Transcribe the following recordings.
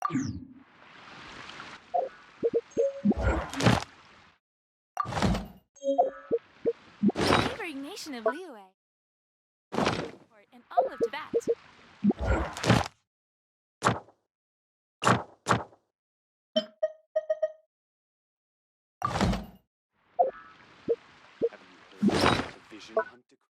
Neighboring nation of Liyue. And all of Tibet. Have you heard of the vision hunt decree?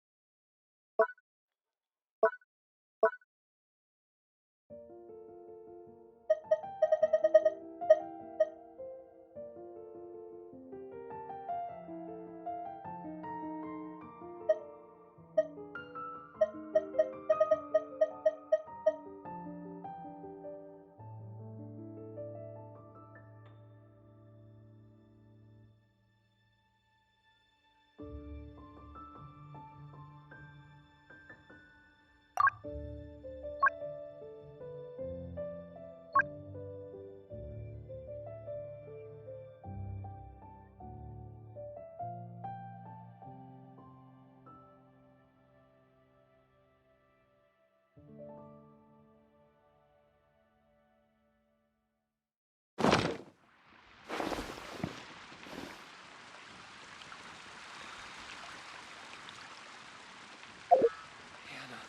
Hannah,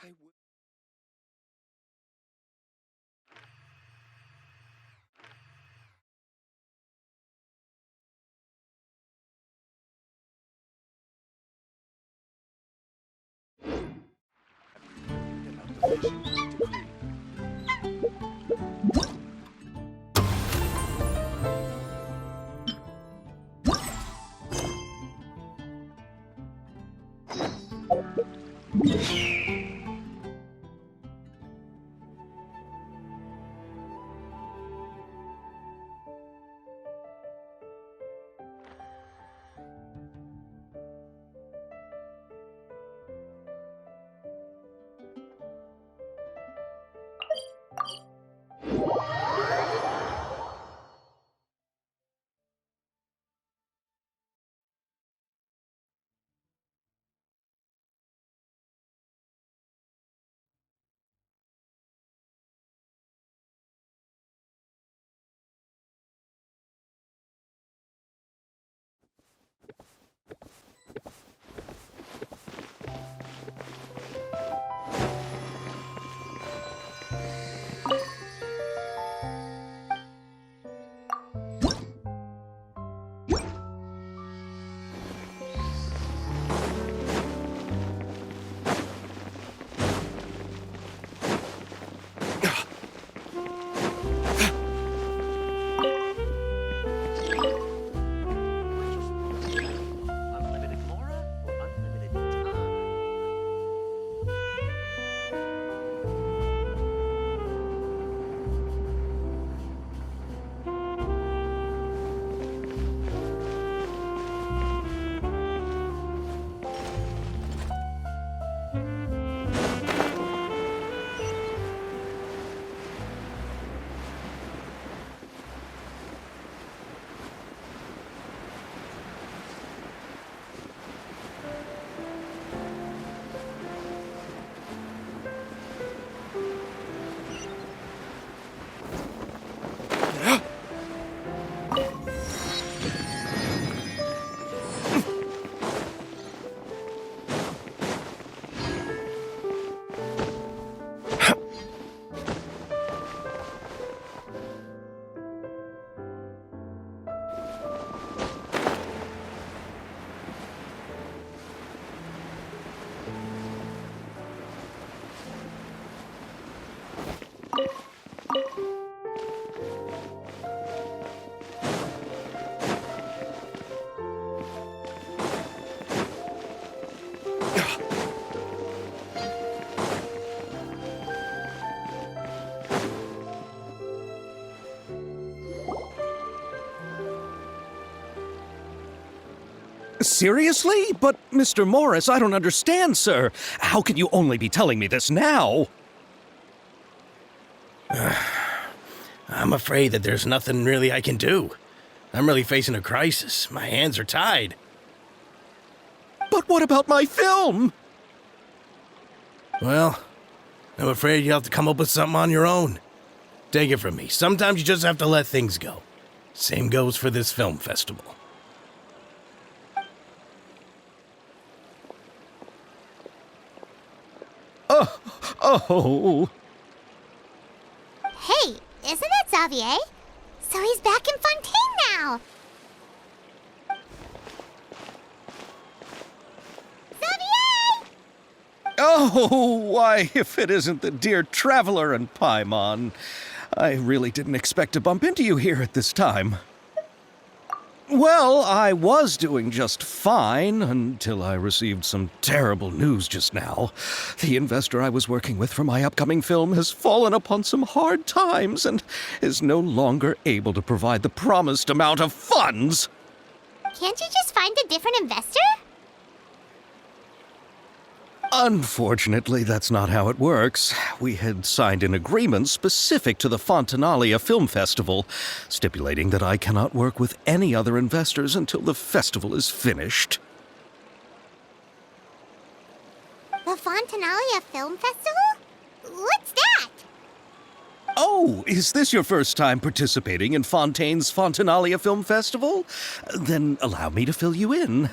I would. Have you heard about the vision hunt decree? Unlimited Mora or unlimited time? Seriously? But, Mr. Morris, I don't understand, sir. How can you only be telling me this now? I'm afraid that there's nothing really I can do. I'm really facing a crisis. My hands are tied. But what about my film? Well, I'm afraid you'll have to come up with something on your own. Take it from me. Sometimes you just have to let things go. Same goes for this film festival. Oh, Hey, isn't that Xavier? So he's back in Fontaine now. Xavier! oh, why, if it isn't the dear Traveler and Paimon. I really didn't expect to bump into you here at this time. Well, I was doing just fine until I received some terrible news just now. The investor I was working with for my upcoming film has fallen upon some hard times and is no longer able to provide the promised amount of funds. Can't you just find a different investor? Unfortunately, that's not how it works. We had signed an agreement specific to the Fontanalia Film Festival, stipulating that I cannot work with any other investors until the festival is finished. The Fontanalia Film Festival? What's that? Oh, is this your first time participating in Fontaine's Fontanalia Film Festival? Then allow me to fill you in.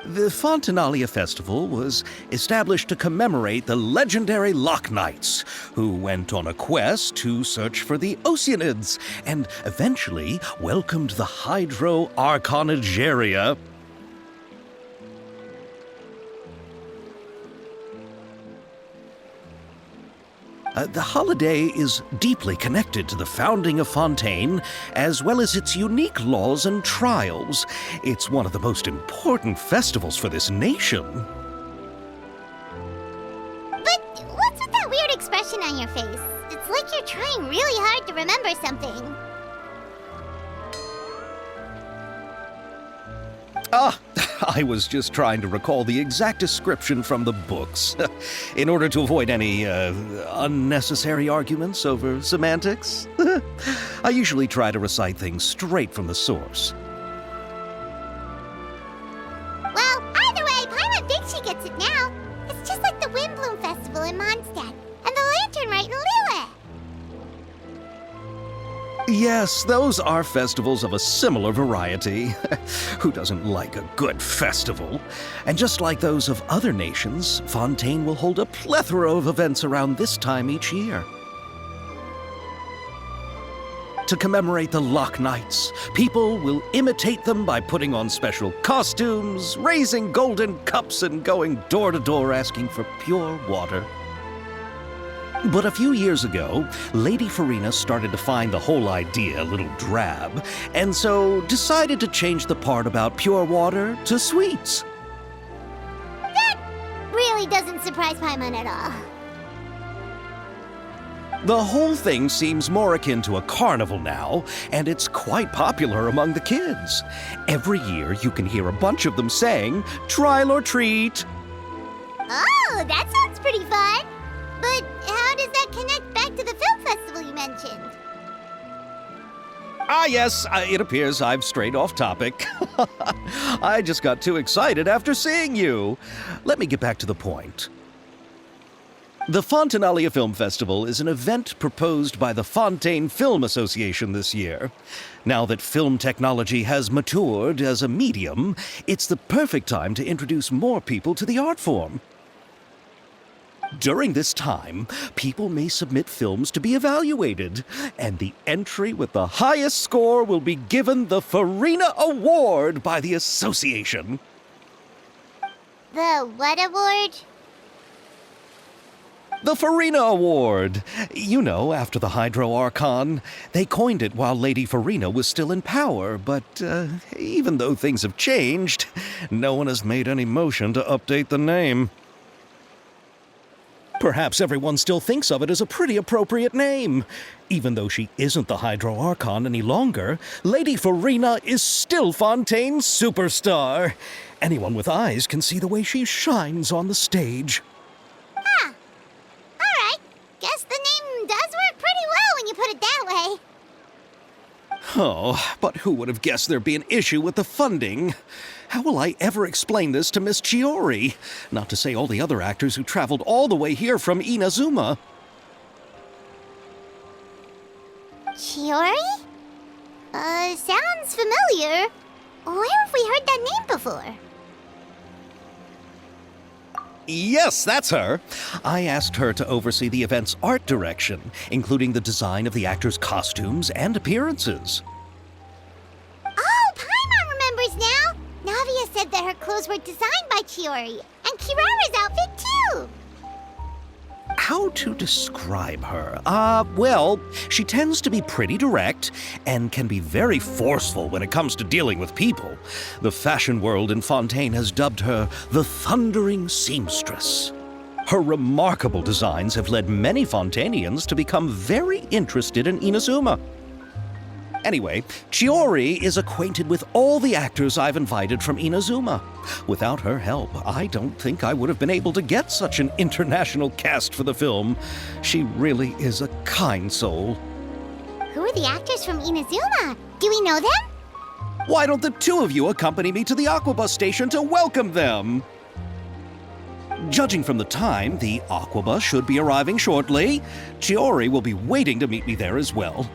The Fontanalia Festival was established to commemorate the legendary Loch Knights, who went on a quest to search for the Oceanids and eventually welcomed the Hydro Archonigeria. The holiday is deeply connected to the founding of Fontaine, as well as its unique laws and trials. It's one of the most important festivals for this nation. But what's with that weird expression on your face? It's like you're trying really hard to remember something. I was just trying to recall the exact description from the books, in order to avoid any unnecessary arguments over semantics. I usually try to recite things straight from the source. Well, either way, Paimon thinks she gets it now. It's just like the Windbloom Festival in Mondstadt, and the Lantern Rite in Lille. Yes, those are festivals of a similar variety. Who doesn't like a good festival? And just like those of other nations, Fontaine will hold a plethora of events around this time each year. To commemorate the Loch Knights, people will imitate them by putting on special costumes, raising golden cups, and going door to door asking for pure water. But a few years ago, Lady Farina started to find the whole idea a little drab, and so decided to change the part about pure water to sweets. That really doesn't surprise Paimon at all. The whole thing seems more akin to a carnival now, and it's quite popular among the kids. Every year you can hear a bunch of them saying, "Trial or treat." Oh, that sounds pretty fun. But how does that connect back to the film festival you mentioned? Ah, yes, it appears I've strayed off topic. I just got too excited after seeing you. Let me get back to the point. The Fontanalia Film Festival is an event proposed by the Fontaine Film Association this year. Now that film technology has matured as a medium, it's the perfect time to introduce more people to the art form. During this time, people may submit films to be evaluated, and the entry with the highest score will be given the Farina Award by the association. The what award? The Farina Award. You know, after the Hydro Archon. They coined it while Lady Farina was still in power, but even though things have changed, no one has made any motion to update the name. Perhaps everyone still thinks of it as a pretty appropriate name. Even though she isn't the Hydro Archon any longer, Lady Farina is still Fontaine's superstar. Anyone with eyes can see the way she shines on the stage. Huh. Alright. Guess the name does work pretty well when you put it that way. Oh, but who would have guessed there'd be an issue with the funding? How will I ever explain this to Miss Chiori? Not to say all the other actors who traveled all the way here from Inazuma. Chiori? Sounds familiar. Where have we heard that name before? Yes, that's her. I asked her to oversee the event's art direction, including the design of the actors' costumes and appearances. Oh, Paimon remembers now! Navia said that her clothes were designed by Chiori, and Kirara's outfit too! How to describe her? Well, she tends to be pretty direct and can be very forceful when it comes to dealing with people. The fashion world in Fontaine has dubbed her the Thundering Seamstress. Her remarkable designs have led many Fontainians to become very interested in Inazuma. Anyway, Chiori is acquainted with all the actors I've invited from Inazuma. Without her help, I don't think I would have been able to get such an international cast for the film. She really is a kind soul. Who are the actors from Inazuma? Do we know them? Why don't the two of you accompany me to the Aquabus station to welcome them? Judging from the time, the Aquabus should be arriving shortly. Chiori will be waiting to meet me there as well.